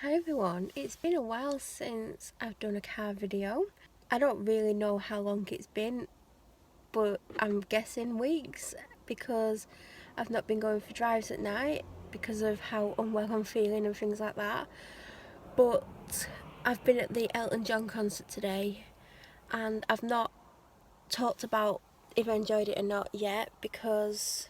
Hi everyone, it's been a while since I've done a car video. I don't really know how long it's been, but I'm guessing weeks because I've not been going for drives at night because of how unwell I'm feeling and things like that. But I've been at the Elton John concert today and I've not talked about if I enjoyed it or not yet because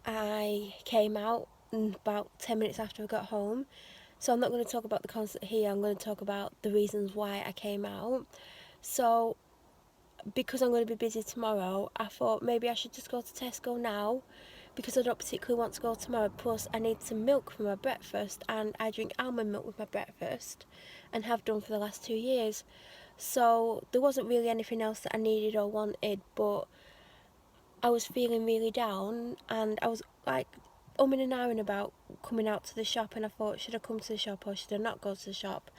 I came out about 10 minutes after I got home. So I'm not going to talk about the concert here, I'm going to talk about the reasons why I came out. So because I'm going to be busy tomorrow, I thought maybe I should just go to Tesco now because I don't particularly want to go tomorrow. Plus I need some milk for my breakfast and I drink almond milk with my breakfast and have done for the last 2 years. So there wasn't really anything else that I needed or wanted, but I was feeling really down and I was like umming and ahhing about coming out to the shop, and I thought, should I come to the shop or should I not go to the shop?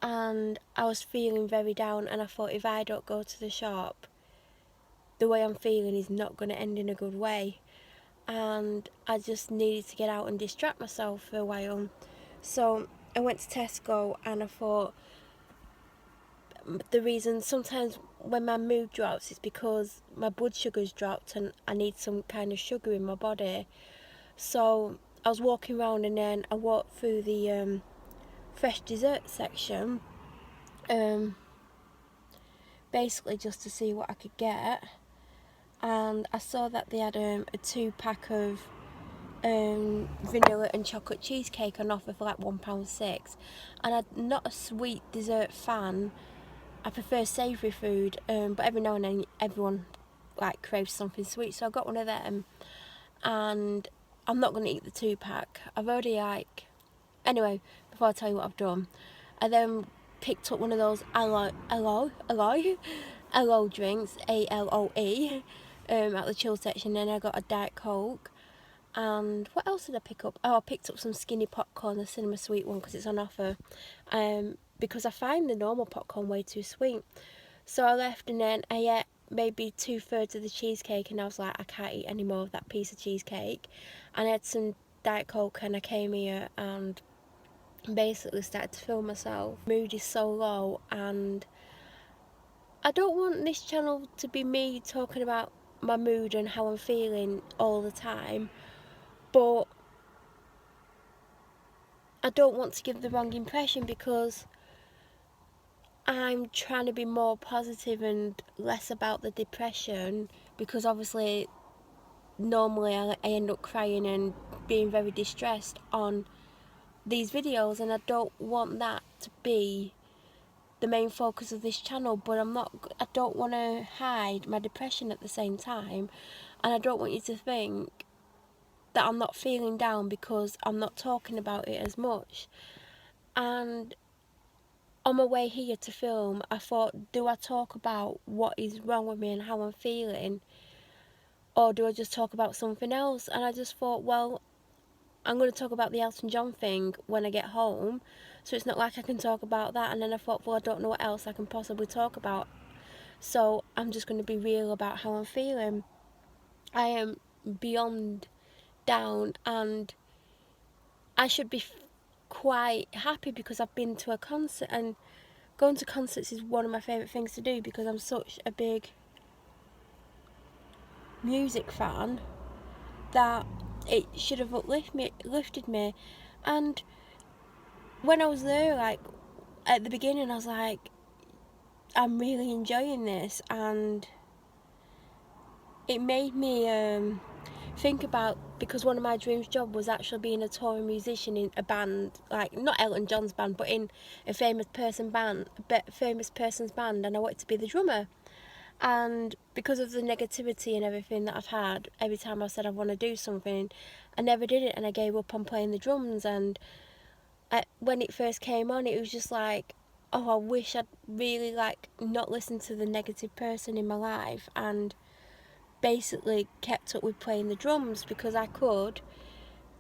And I was feeling very down and I thought, if I don't go to the shop, the way I'm feeling is not going to end in a good way, and I just needed to get out and distract myself for a while. So I went to Tesco and I thought, the reason sometimes when my mood drops is because my blood sugar's dropped and I need some kind of sugar in my body. So I was walking around and then I walked through the fresh dessert section, um, basically just to see what I could get, and I saw that they had a 2 pack of vanilla and chocolate cheesecake on offer for like £1.6, and I'm not a sweet dessert fan. I prefer savoury food, but every now and then everyone like craves something sweet, so I got one of them, and I'm not going to eat the 2 pack. I've already anyway, before I tell you what I've done, I then picked up one of those aloe drinks, ALOE, at the chill section, and I got a Diet Coke. And what else did I pick up? Oh, I picked up some skinny popcorn, the cinema sweet one, because it's on offer. Because I find the normal popcorn way too sweet. So I left and then I ate maybe 2/3 of the cheesecake, and I was like, I can't eat any more of that piece of cheesecake. And I had some Diet Coke and I came here and basically started to film myself. Mood is so low, and I don't want this channel to be me talking about my mood and how I'm feeling all the time, but I don't want to give the wrong impression because I'm trying to be more positive and less about the depression, because obviously normally I end up crying and being very distressed on these videos, and I don't want that to be the main focus of this channel. But I don't want to hide my depression at the same time, and I don't want you to think that I'm not feeling down because I'm not talking about it as much. And on my way here to film, I thought, do I talk about what is wrong with me and how I'm feeling, or do I just talk about something else? And I just thought, well, I'm going to talk about the Elton John thing when I get home, so it's not like I can talk about that. And then I thought, well, I don't know what else I can possibly talk about, so I'm just going to be real about how I'm feeling. I am beyond down, and I should be quite happy because I've been to a concert, and going to concerts is one of my favourite things to do because I'm such a big music fan that it should have uplifted me. And when I was there, like at the beginning, I was like, I'm really enjoying this, and it made me think about, because one of my dreams job was actually being a touring musician in a band, like not Elton John's band, but in a famous person's band, and I wanted to be the drummer. And because of the negativity and everything that I've had, every time I said I want to do something, I never did it, and I gave up on playing the drums. And when it first came on, it was just like, oh, I wish I'd really like not listened to the negative person in my life and basically kept up with playing the drums, because I could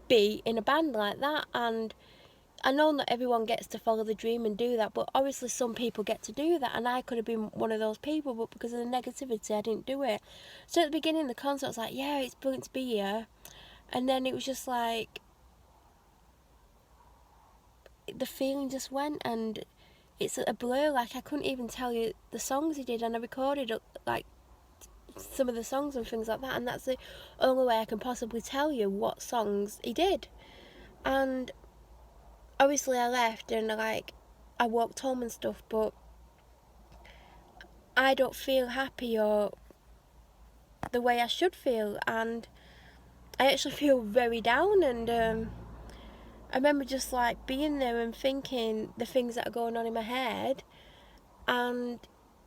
be in a band like that. And I know not everyone gets to follow the dream and do that, but obviously some people get to do that, and I could have been one of those people, but because of the negativity I didn't do it. So at the beginning of the concert I was like, yeah, it's brilliant to be here, and then it was just like, the feeling just went, and it's a blur. Like, I couldn't even tell you the songs he did, and I recorded like some of the songs and things like that, and that's the only way I can possibly tell you what songs he did. And obviously I left, and I walked home and stuff, but I don't feel happy or the way I should feel, and I actually feel very down. And I remember just like being there and thinking the things that are going on in my head, and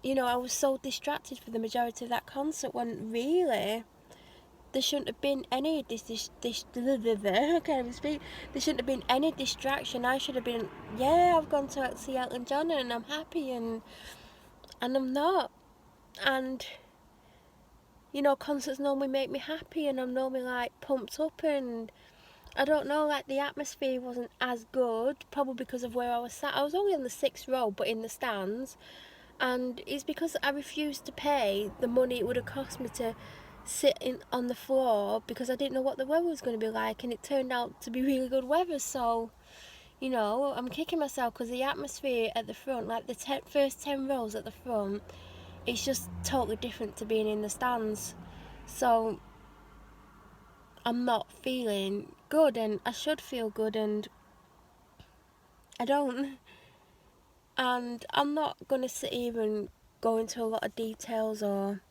I was so distracted for the majority of that concert when really there shouldn't have been any I can't even speak. There shouldn't have been any distraction. I should have been, yeah, I've gone to see Elton John and I'm happy, and I'm not. And concerts normally make me happy, and I'm normally like pumped up, and I don't know, like the atmosphere wasn't as good, probably because of where I was sat. I was only in the 6th row, but in the stands, and it's because I refused to pay the money it would have cost me to sit on the floor, because I didn't know what the weather was going to be like, and it turned out to be really good weather. So I'm kicking myself because the atmosphere at the front, like the first 10 rows at the front, it's just totally different to being in the stands. So I'm not feeling good, and I should feel good, and I don't. And I'm not going to sit here and go into a lot of details or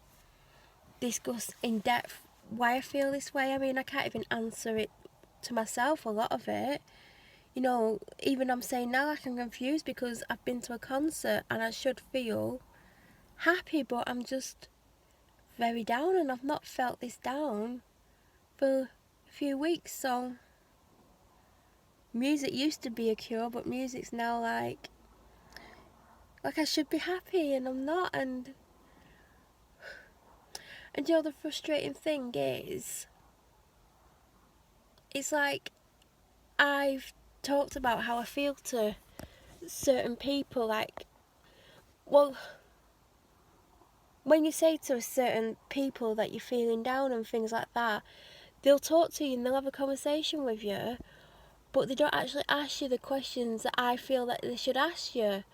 discuss in depth why I feel this way. I mean, I can't even answer it to myself, a lot of it. Even I'm saying now, like, I'm confused because I've been to a concert and I should feel happy, but I'm just very down, and I've not felt this down for a few weeks. So music used to be a cure, but music's now like I should be happy and I'm not. And the frustrating thing is, it's like I've talked about how I feel to certain people, like, well, when you say to certain people that you're feeling down and things like that, they'll talk to you and they'll have a conversation with you, but they don't actually ask you the questions that I feel that they should ask you.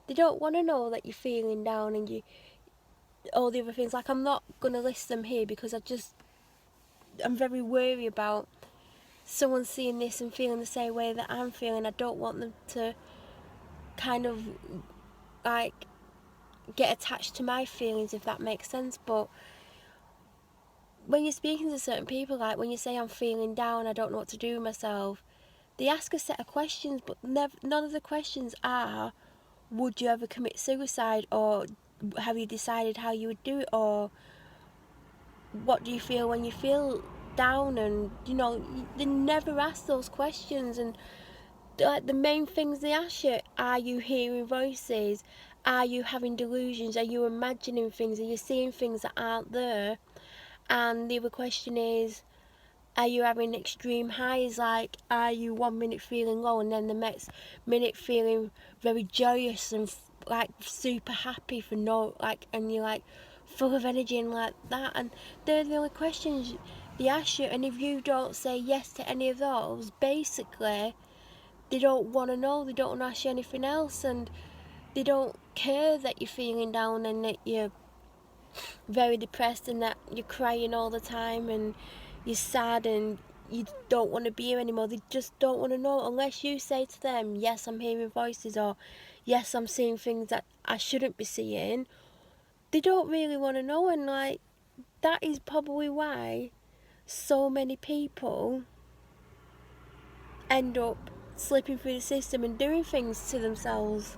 They don't want to know that you're feeling down and all the other things. Like, I'm not going to list them here because I'm very wary about someone seeing this and feeling the same way that I'm feeling. I don't want them to kind of like get attached to my feelings, if that makes sense. But when you're speaking to certain people, like when you say I'm feeling down, I don't know what to do with myself, they ask a set of questions, but none of the questions are, would you ever commit suicide, or have you decided how you would do it, or what do you feel when you feel down? And they never ask those questions. And like the main things they ask you, are you hearing voices, are you having delusions, are you imagining things, are you seeing things that aren't there? And the other question is, are you having extreme highs? Like, are you 1 minute feeling low and then the next minute feeling very joyous and like super happy for and you're like full of energy and like that? And they're the only questions they ask you. And if you don't say yes to any of those, basically they don't want to know. They don't want to ask you anything else, and they don't care that you're feeling down and that you're very depressed and that you're crying all the time and you're sad and you don't want to be here anymore. They just don't want to know unless you say to them, yes, I'm hearing voices, or yes, I'm seeing things that I shouldn't be seeing. They don't really want to know. And like, that is probably why so many people end up slipping through the system and doing things to themselves,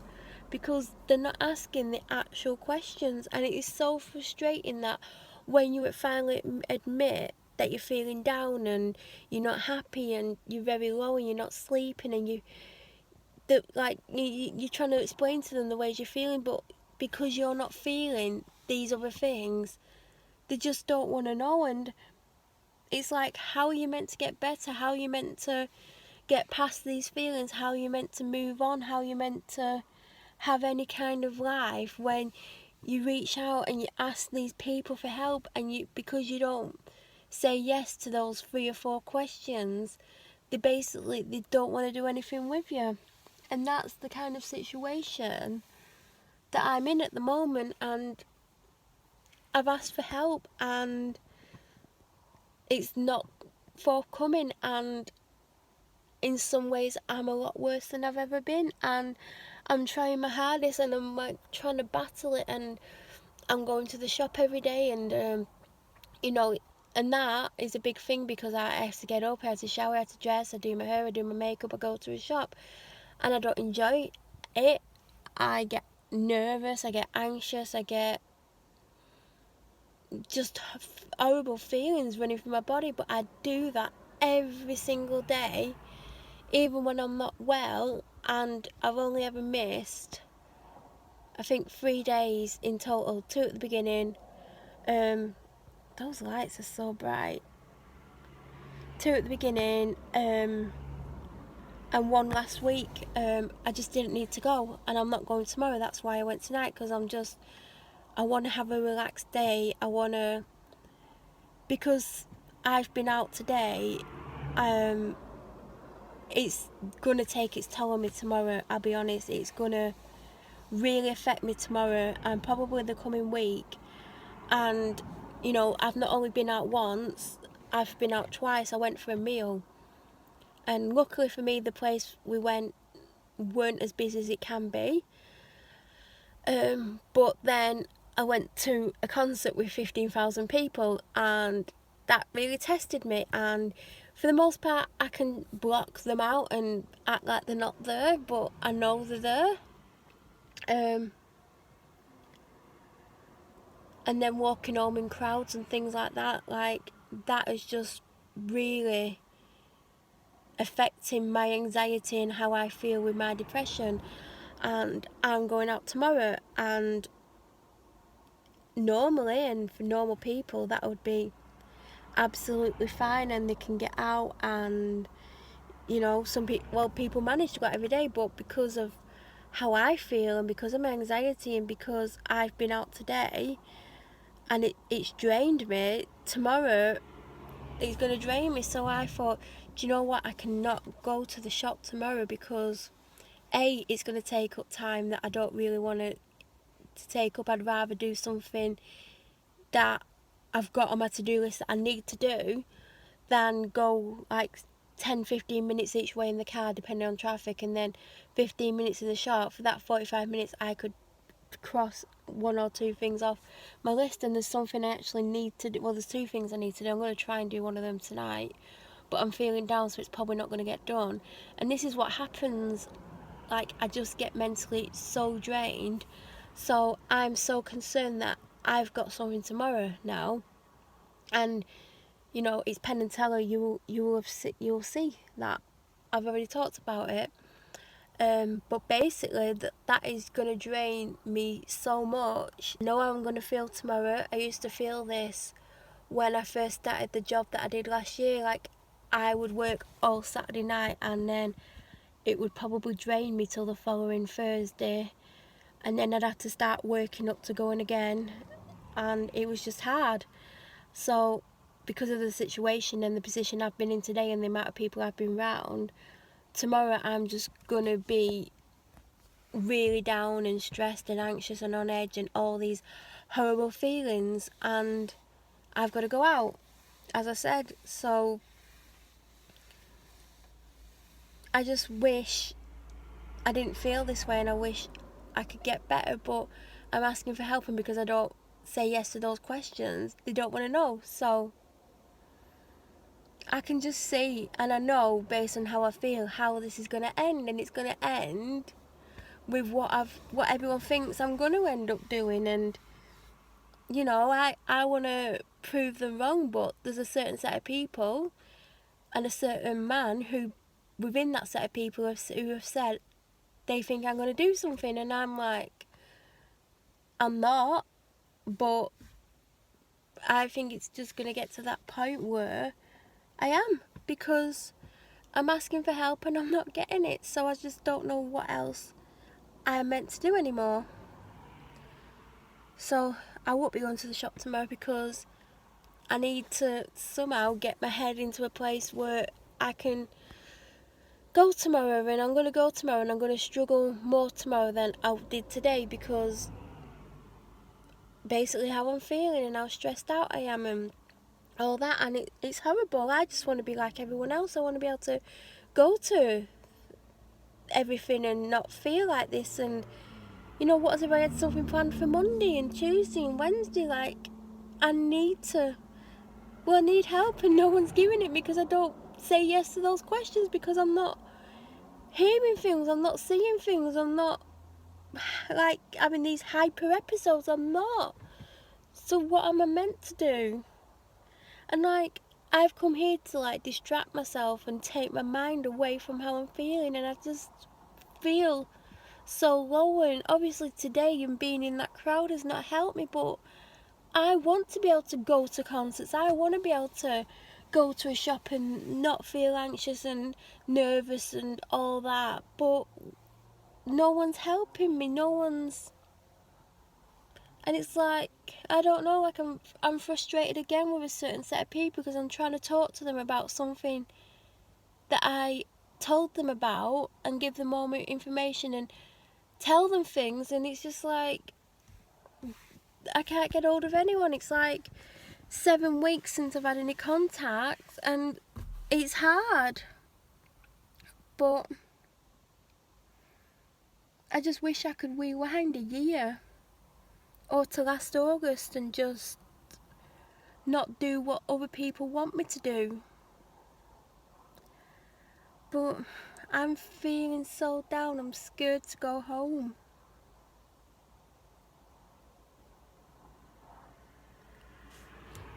because they're not asking the actual questions. And it is so frustrating that when you finally admit that you're feeling down and you're not happy and you're very low and you're not sleeping, and you're trying to explain to them the ways you're feeling, but because you're not feeling these other things, they just don't want to know. And it's like, how are you meant to get better? How are you meant to get past these feelings? How are you meant to move on? How are you meant to have any kind of life when you reach out and you ask these people for help, and because you don't say yes to those 3 or 4 questions, they don't want to do anything with you? And that's the kind of situation that I'm in at the moment, and I've asked for help and it's not forthcoming, and in some ways I'm a lot worse than I've ever been, and I'm trying my hardest and I'm like trying to battle it, and I'm going to the shop every day, and you know, and that is a big thing because I have to get up, I have to shower, I have to dress, I do my hair, I do my makeup, I go to a shop, and I don't enjoy it. I get nervous, I get anxious, I get just horrible feelings running through my body, but I do that every single day, even when I'm not well, and I've only ever missed, I think, 3 days in total, 2 at the beginning, those lights are so bright, 2 at the beginning, and 1 last week. I just didn't need to go, and I'm not going tomorrow, that's why I went tonight, because I want to have a relaxed day, because I've been out today, it's gonna take its toll on me tomorrow. I'll be honest, it's gonna really affect me tomorrow and probably the coming week. And you know, I've not only been out once, I've been out twice. I went for a meal, and luckily for me, the place we went weren't as busy as it can be. But then I went to a concert with 15,000 people, and that really tested me. And for the most part, I can block them out and act like they're not there, but I know they're there. And then walking home in crowds and things like that is just really affecting my anxiety and how I feel with my depression. And I'm going out tomorrow, and normally, and for normal people, that would be absolutely fine, and they can get out, and you know, people manage to go out every day, but because of how I feel and because of my anxiety and because I've been out today and it's drained me, tomorrow it's going to drain me. So I thought, do you know what, I cannot go to the shop tomorrow because it's going to take up time that I don't really want to take up. I'd rather do something that I've got on my to-do list that I need to do than go like 10-15 minutes each way in the car depending on traffic, and then 15 minutes in the shop. For that 45 minutes I could cross 1 or 2 things off my list, and there's something I actually need to do. Well, there's 2 things I need to do. I'm going to try and do one of them tonight, but I'm feeling down, so it's probably not going to get done. And this is what happens, like, I just get mentally so drained. So I'm so concerned that I've got something tomorrow now, and you know, it's Penn and Teller. You'll see that I've already talked about it. But basically, that is gonna drain me so much. I know how I'm gonna feel tomorrow. I used to feel this when I first started the job that I did last year. Like, I would work all Saturday night, and then it would probably drain me till the following Thursday, and then I'd have to start working up to going again, and it was just hard. So because of the situation and the position I've been in today and the amount of people I've been around, tomorrow I'm just gonna be really down and stressed and anxious and on edge and all these horrible feelings, and I've got to go out, as I said. So I just wish I didn't feel this way, and I wish I could get better, but I'm asking for help, and because I don't say yes to those questions, they don't want to know. So I can just see, and I know based on how I feel, how this is going to end, and it's going to end with what everyone thinks I'm going to end up doing. And you know, I want to prove them wrong, but there's a certain set of people and a certain man who, within that set of people, who have said they think I'm going to do something, and I'm like, I'm not. But I think it's just going to get to that point where I am, because I'm asking for help and I'm not getting it. So I just don't know what else I'm meant to do anymore. So I won't be going to the shop tomorrow because I need to somehow get my head into a place where I can go tomorrow, and I'm going to go tomorrow, and I'm going to struggle more tomorrow than I did today, because basically how I'm feeling and how stressed out I am and all that, and it's horrible. I just want to be like everyone else. I want to be able to go to everything and not feel like this. And you know, what if I had something planned for Monday and Tuesday and Wednesday? Like, I need to, I need help, and no one's giving it, because I don't say yes to those questions, because I'm not hearing things, I'm not seeing things, I'm not like having these hyper episodes. I'm not. So what am I meant to do? And like, I've come here to like distract myself and take my mind away from how I'm feeling, and I just feel so low. And obviously today and being in that crowd has not helped me, but I want to be able to go to concerts. I want to be able to go to a shop and not feel anxious and nervous and all that, but no one's helping me. No one's. And it's like, I don't know, like I'm frustrated again with a certain set of people, because I'm trying to talk to them about something that I told them about and give them more information and tell them things, and it's just like I can't get hold of anyone. It's like 7 weeks since I've had any contact, and it's hard. But I just wish I could rewind a year or to last August and just not do what other people want me to do. But I'm feeling so down, I'm scared to go home.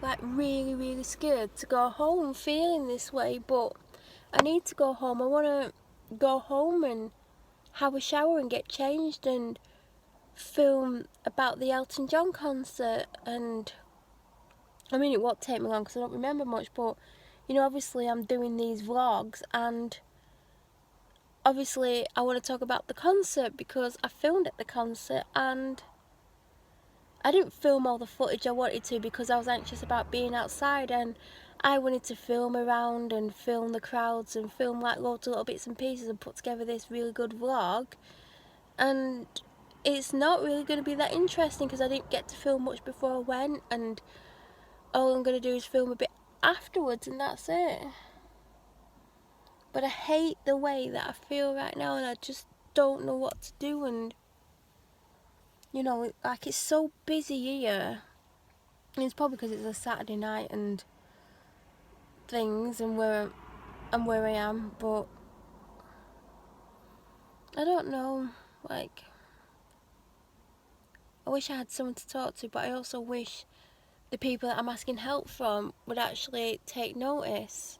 Like, really, really scared to go home feeling this way, but I need to go home. I want to go home and have a shower and get changed and film about the Elton John concert. And I mean, it won't take me long because I don't remember much, but you know, obviously I'm doing these vlogs, and obviously I want to talk about the concert because I filmed at the concert, and I didn't film all the footage I wanted to because I was anxious about being outside, and I wanted to film around and film the crowds and film like loads of little bits and pieces and put together this really good vlog. And it's not really going to be that interesting because I didn't get to film much before I went, and all I'm going to do is film a bit afterwards, and that's it. But I hate the way that I feel right now, and I just don't know what to do. And you know, like, it's so busy here, and it's probably because it's a Saturday night and things, and where I am. But I don't know, like, I wish I had someone to talk to, but I also wish the people that I'm asking help from would actually take notice.